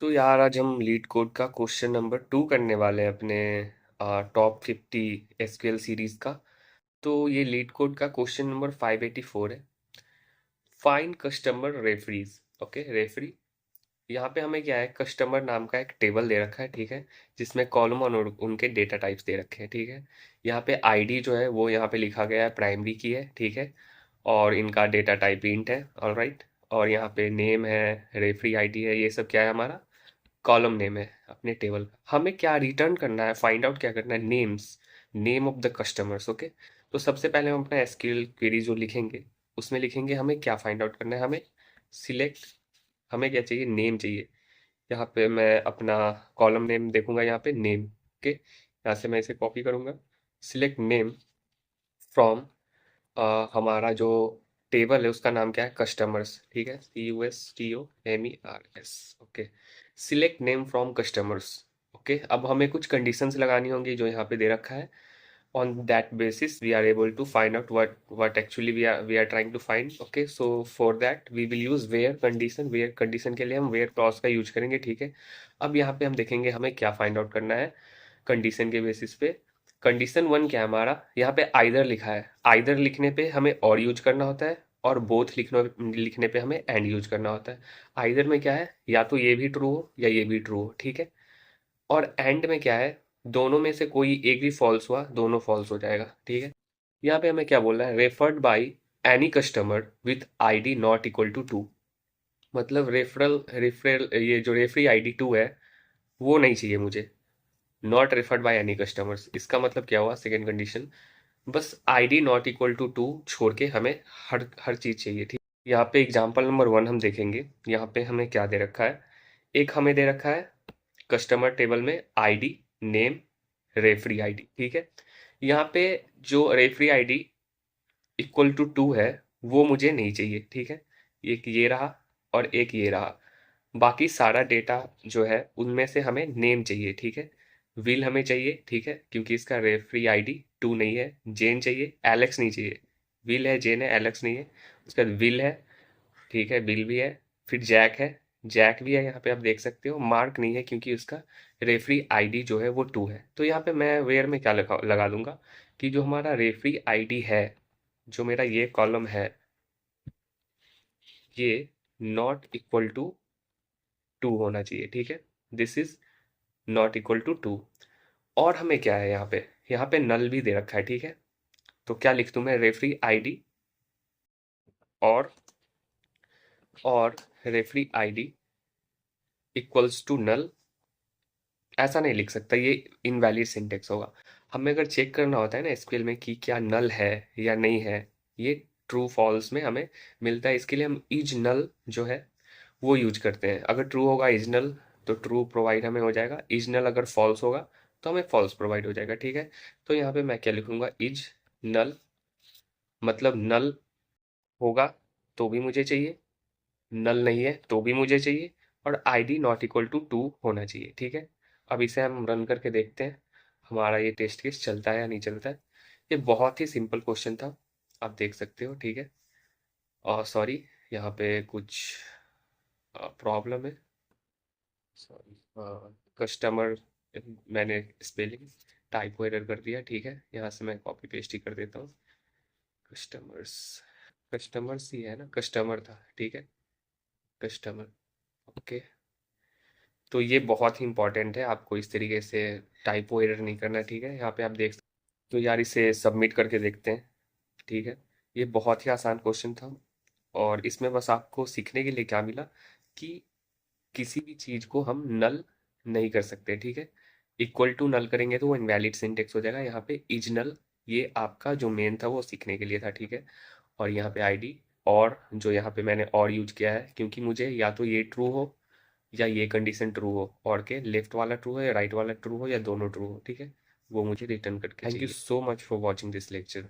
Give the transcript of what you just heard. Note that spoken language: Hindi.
तो यार आज हम लीड कोड का क्वेश्चन नंबर 2 करने वाले हैं अपने टॉप 50 एसक्यूएल सीरीज का। तो ये लीड कोड का क्वेश्चन नंबर 584 है। Find customer referees. Okay, referee. यहाँ पे हमें क्या है, कस्टमर नाम का एक टेबल दे रखा है, ठीक है, जिसमें कॉलम और उनके डेटा टाइप्स दे रखे हैं, ठीक है। यहाँ पे आईडी जो है वो यहाँ पे लिखा गया है प्राइमरी की है, ठीक है, और इनका डेटा टाइप इंट है, ऑलराइट। और यहाँ पे नेम है, रेफरी आईडी है, ये सब क्या है, हमारा कॉलम नेम है अपने टेबल का। हमें क्या रिटर्न करना है, फाइंड आउट क्या करना है, names, name of the customers. Okay, तो सबसे पहले हम अपना एसक्यूएल क्वेरी जो लिखेंगे उसमें लिखेंगे हमें क्या फाइंड आउट करना है। हमें सिलेक्ट, हमें क्या चाहिए, नेम चाहिए। यहाँ पे मैं अपना कॉलम नेम देखूंगा, यहाँ पे नेम। ओके, यहाँ से मैं इसे कॉपी करूंगा। सिलेक्ट नेम फ्रॉम, हमारा जो टेबल है उसका नाम क्या है, कस्टमर्स, ठीक है, CUSTOMERS। Okay, select name from customers. Okay, अब हमें कुछ कंडीशंस लगानी होंगी जो यहाँ पे दे रखा है। on that basis we are able to find out what actually we are trying to find. Okay, so for that we will use where condition। where condition के लिए हम where clause का यूज करेंगे, ठीक है। अब यहाँ पे हम देखेंगे हमें क्या फाइंड आउट करना है कंडीशन के बेसिस पे। कंडीशन 1 क्या है हमारा, यहाँ पे आइदर लिखा है। आइदर लिखने पे हमें और यूज करना होता है, और बोथ लिखने पे हमें एंड यूज करना होता है। आइदर में क्या है, या तो ये भी ट्रू हो या ये भी ट्रू हो, ठीक है। और एंड में क्या है, दोनों में से कोई एक भी फॉल्स हुआ, दोनों फॉल्स हो जाएगा, ठीक है। यहाँ पे हमें क्या बोलना है, referred by any customer with ID not equal to 2। मतलब रेफरल रेफरल ये जो रेफरी आईडी 2 है वो नहीं चाहिए मुझे। Not referred by any customers, इसका मतलब क्या हुआ, सेकेंड कंडीशन, बस आईडी नॉट इक्वल टू 2 छोड़ के हमें हर हर चीज़ चाहिए, ठीक। यहाँ पे एग्जाम्पल नंबर 1 हम देखेंगे। यहाँ पे हमें क्या दे रखा है, एक हमें दे रखा है कस्टमर टेबल में आईडी, नेम, रेफरी आईडी, ठीक है। यहाँ पे जो रेफरी आईडी इक्वल टू 2 है वो मुझे नहीं चाहिए, ठीक है। एक ये रहा और एक ये रहा। बाकी सारा डेटा जो है उनमें से हमें नेम चाहिए, ठीक है। विल हमें चाहिए, ठीक है, क्योंकि इसका रेफरी आईडी 2 नहीं है। जेन चाहिए, एलेक्स नहीं चाहिए। विल है, जेन है, एलेक्स नहीं है। उसके बाद विल है, ठीक है, बिल भी है। फिर जैक है, जैक भी है, यहाँ पे आप देख सकते हो। मार्क नहीं है क्योंकि उसका रेफरी आईडी जो है वो 2 है। तो यहाँ पे मैं वेयर में क्या लगा दूंगा कि जो हमारा रेफरी आईडी है, जो मेरा ये कॉलम है, ये नॉट इक्वल टू 2 होना चाहिए, ठीक है। This is not equal to 2। और हमें क्या है, यहाँ पे नल भी दे रखा है, ठीक है। तो क्या लिख दूं मैं, रेफरी आईडी और referee ID equals to null. ऐसा नहीं लिख सकता, ये इनवैलिड सिंटेक्स होगा। हमें अगर चेक करना होता है ना एसक्यूएल में कि क्या नल है या नहीं है, ये ट्रू फॉल्स में हमें मिलता है। इसके लिए हम इज नल जो है वो यूज करते हैं। अगर ट्रू होगा इज नल तो ट्रू प्रोवाइड हमें हो जाएगा, इज नल अगर फॉल्स होगा तो हमें फॉल्स प्रोवाइड हो जाएगा, ठीक है। तो यहाँ पे मैं क्या लिखूंगा, इज नल, मतलब नल होगा तो भी मुझे चाहिए, नल नहीं है तो भी मुझे चाहिए, और आईडी नॉट इक्वल टू 2 होना चाहिए, ठीक है। अब इसे हम रन करके देखते हैं हमारा ये टेस्ट केस चलता है या नहीं चलता है। ये बहुत ही सिंपल क्वेश्चन था, आप देख सकते हो, ठीक है। और सॉरी, यहाँ पे कुछ प्रॉब्लम है, सॉरी। कस्टमर, मैंने स्पेलिंग टाइपो एरर कर दिया, ठीक है। यहाँ से मैं कॉपी पेस्ट ही कर देता हूँ। कस्टमर्स, कस्टमर्स ही है ना, कस्टमर था, ठीक है, कस्टमर। ओके, तो ये बहुत ही इंपॉर्टेंट है, आपको इस तरीके से टाइपो एरर नहीं करना, ठीक है। यहाँ पे आप देख सकते। तो यार इसे सबमिट करके देखते हैं, ठीक है। ये बहुत ही आसान क्वेश्चन था, और इसमें बस आपको सीखने के लिए क्या मिला कि किसी भी चीज़ को हम नल नहीं कर सकते, ठीक है। इक्वल टू नल करेंगे तो वो इनवैलिड सिंटेक्स हो जाएगा। यहाँ पे इज नल, ये आपका जो मेन था वो सीखने के लिए था, ठीक है। और यहाँ पे आईडी, और जो यहाँ पे मैंने और यूज किया है क्योंकि मुझे या तो ये ट्रू हो या ये कंडीशन ट्रू हो, और के लेफ्ट वाला ट्रू हो या राइट वाला ट्रू हो या दोनों ट्रू हो, ठीक है। वो मुझे रिटर्न करके चाहिए। Thank you so much for watching this lecture.